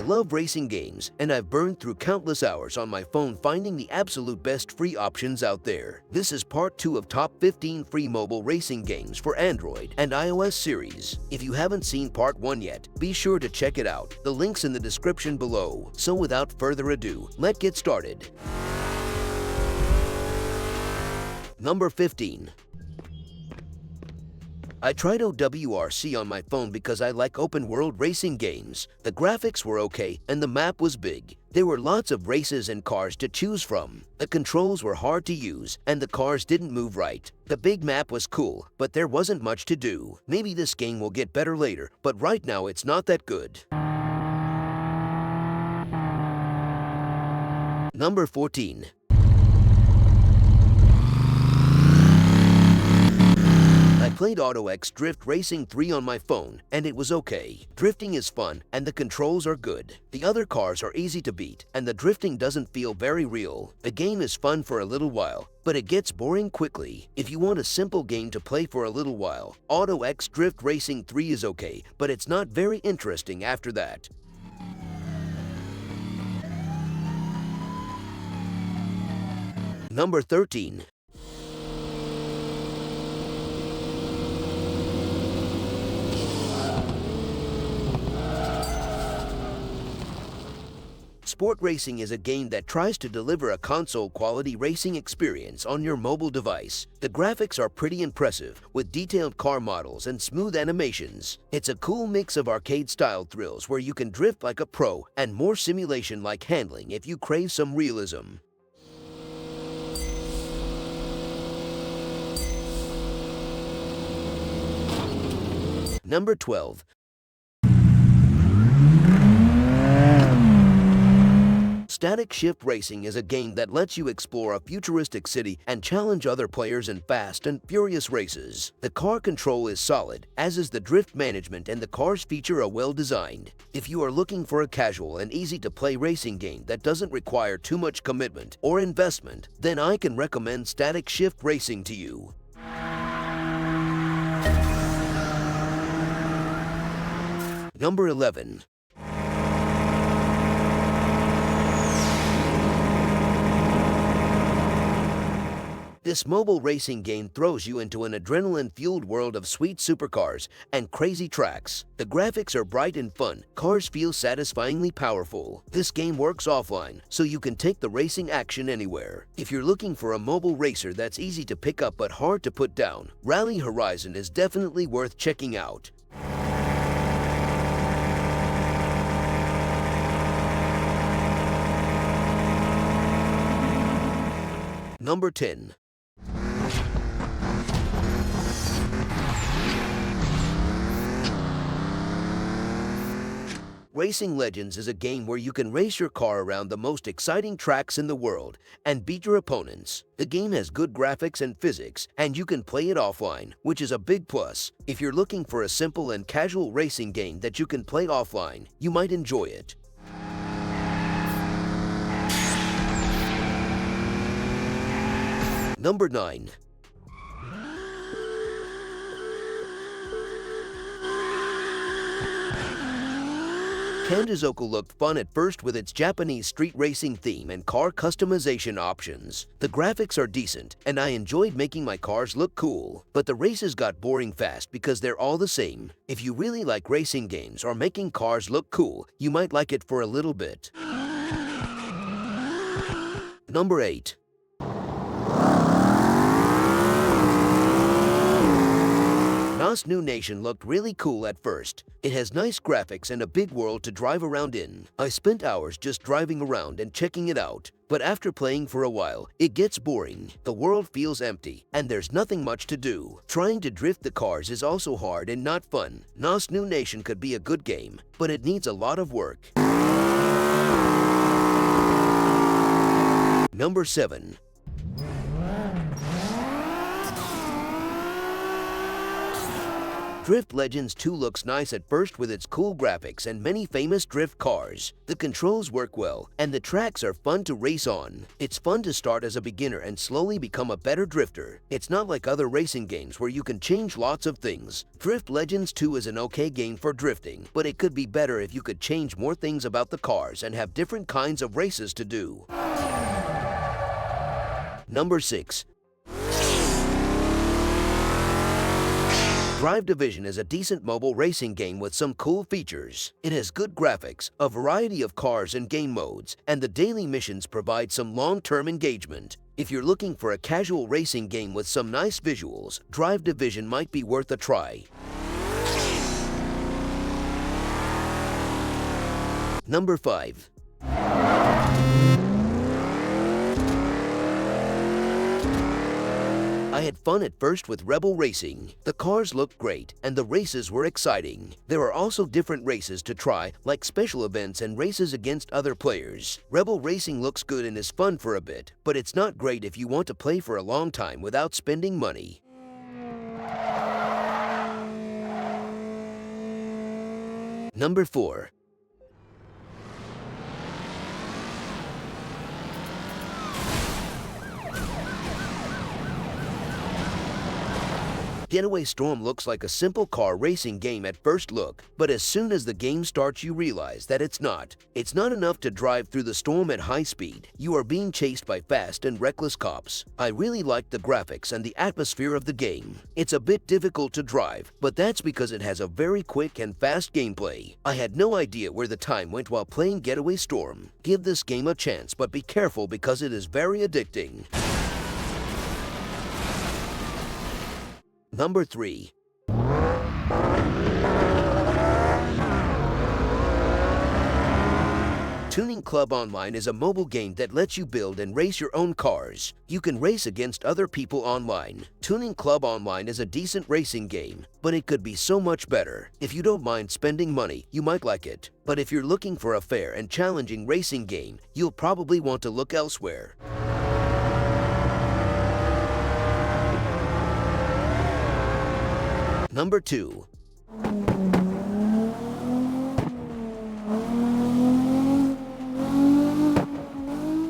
love racing games, and I've burned through countless hours on my phone finding the absolute best free options out there. This is part 2 of Top 15 Free Mobile Racing Games for Android and iOS series. If you haven't seen part 1 yet, be sure to check it out. The link's in the description below. So without further ado, let's get started. Number 15. I tried OWRC on my phone because I like open-world racing games. The graphics were okay and the map was big. There were lots of races and cars to choose from. The controls were hard to use and the cars didn't move right. The big map was cool, but there wasn't much to do. Maybe this game will get better later, but right now it's not that good. Number 14. I played AutoX Drift Racing 3 on my phone, and it was okay. Drifting is fun, and the controls are good. The other cars are easy to beat, and the drifting doesn't feel very real. The game is fun for a little while, but it gets boring quickly. If you want a simple game to play for a little while, AutoX Drift Racing 3 is okay, but it's not very interesting after that. Number 13. Sport racing is a game that tries to deliver a console-quality racing experience on your mobile device. The graphics are pretty impressive, with detailed car models and smooth animations. It's a cool mix of arcade-style thrills where you can drift like a pro and more simulation-like handling if you crave some realism. Number 12. Static Shift Racing is a game that lets you explore a futuristic city and challenge other players in fast and furious races. The car control is solid, as is the drift management, and the cars feature are well designed. If you are looking for a casual and easy-to-play racing game that doesn't require too much commitment or investment, then I can recommend Static Shift Racing to you. Number 11. This mobile racing game throws you into an adrenaline-fueled world of sweet supercars and crazy tracks. The graphics are bright and fun. Cars feel satisfyingly powerful. This game works offline, so you can take the racing action anywhere. If you're looking for a mobile racer that's easy to pick up but hard to put down, Rally Horizon is definitely worth checking out. Number 10. Racing Legends is a game where you can race your car around the most exciting tracks in the world and beat your opponents. The game has good graphics and physics, and you can play it offline, which is a big plus. If you're looking for a simple and casual racing game that you can play offline, you might enjoy it. Number 9. Kanjozoku looked fun at first with its Japanese street racing theme and car customization options. The graphics are decent, and I enjoyed making my cars look cool. But the races got boring fast because they're all the same. If you really like racing games or making cars look cool, you might like it for a little bit. Number 8. NOS New Nation looked really cool at first. It has nice graphics and a big world to drive around in. I spent hours just driving around and checking it out. But after playing for a while, it gets boring. The world feels empty, and there's nothing much to do. Trying to drift the cars is also hard and not fun. NOS New Nation could be a good game, but it needs a lot of work. Number 7. Drift Legends 2 looks nice at first with its cool graphics and many famous drift cars. The controls work well, and the tracks are fun to race on. It's fun to start as a beginner and slowly become a better drifter. It's not like other racing games where you can change lots of things. Drift Legends 2 is an okay game for drifting, but it could be better if you could change more things about the cars and have different kinds of races to do. Number 6. Drive Division is a decent mobile racing game with some cool features. It has good graphics, a variety of cars and game modes, and the daily missions provide some long-term engagement. If you're looking for a casual racing game with some nice visuals, Drive Division might be worth a try. Number 5. I had fun at first with Rebel Racing. The cars looked great, and the races were exciting. There are also different races to try, like special events and races against other players. Rebel Racing looks good and is fun for a bit, but it's not great if you want to play for a long time without spending money. Number 4. Getaway Storm looks like a simple car racing game at first look, but as soon as the game starts you realize that it's not. It's not enough to drive through the storm at high speed. You are being chased by fast and reckless cops. I really liked the graphics and the atmosphere of the game. It's a bit difficult to drive, but that's because it has a very quick and fast gameplay. I had no idea where the time went while playing Getaway Storm. Give this game a chance, but be careful because it is very addicting. Number 3. Tuning Club Online is a mobile game that lets you build and race your own cars. You can race against other people online. Tuning Club Online is a decent racing game, but it could be so much better. If you don't mind spending money, you might like it. But if you're looking for a fair and challenging racing game, you'll probably want to look elsewhere. Number 2.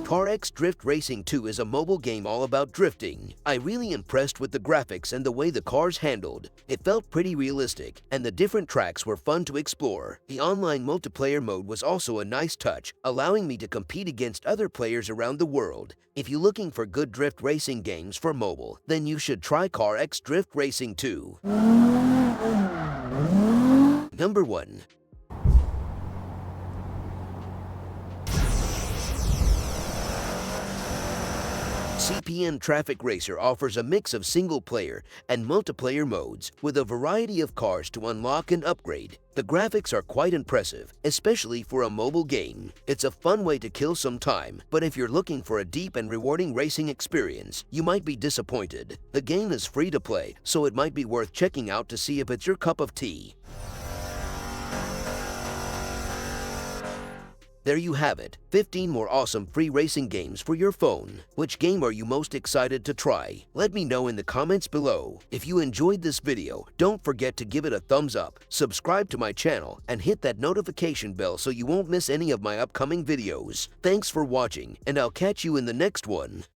CarX Drift Racing 2 is a mobile game all about drifting. I really impressed with the graphics and the way the cars handled. It felt pretty realistic, and the different tracks were fun to explore. The online multiplayer mode was also a nice touch, allowing me to compete against other players around the world. If you're looking for good drift racing games for mobile, then you should try CarX Drift Racing 2. Number 1. CPM Traffic Racer offers a mix of single-player and multiplayer modes with a variety of cars to unlock and upgrade. The graphics are quite impressive, especially for a mobile game. It's a fun way to kill some time, but if you're looking for a deep and rewarding racing experience, you might be disappointed. The game is free to play, so it might be worth checking out to see if it's your cup of tea. There you have it, 15 more awesome free racing games for your phone. Which game are you most excited to try? Let me know in the comments below. If you enjoyed this video, don't forget to give it a thumbs up, subscribe to my channel, and hit that notification bell so you won't miss any of my upcoming videos. Thanks for watching, and I'll catch you in the next one.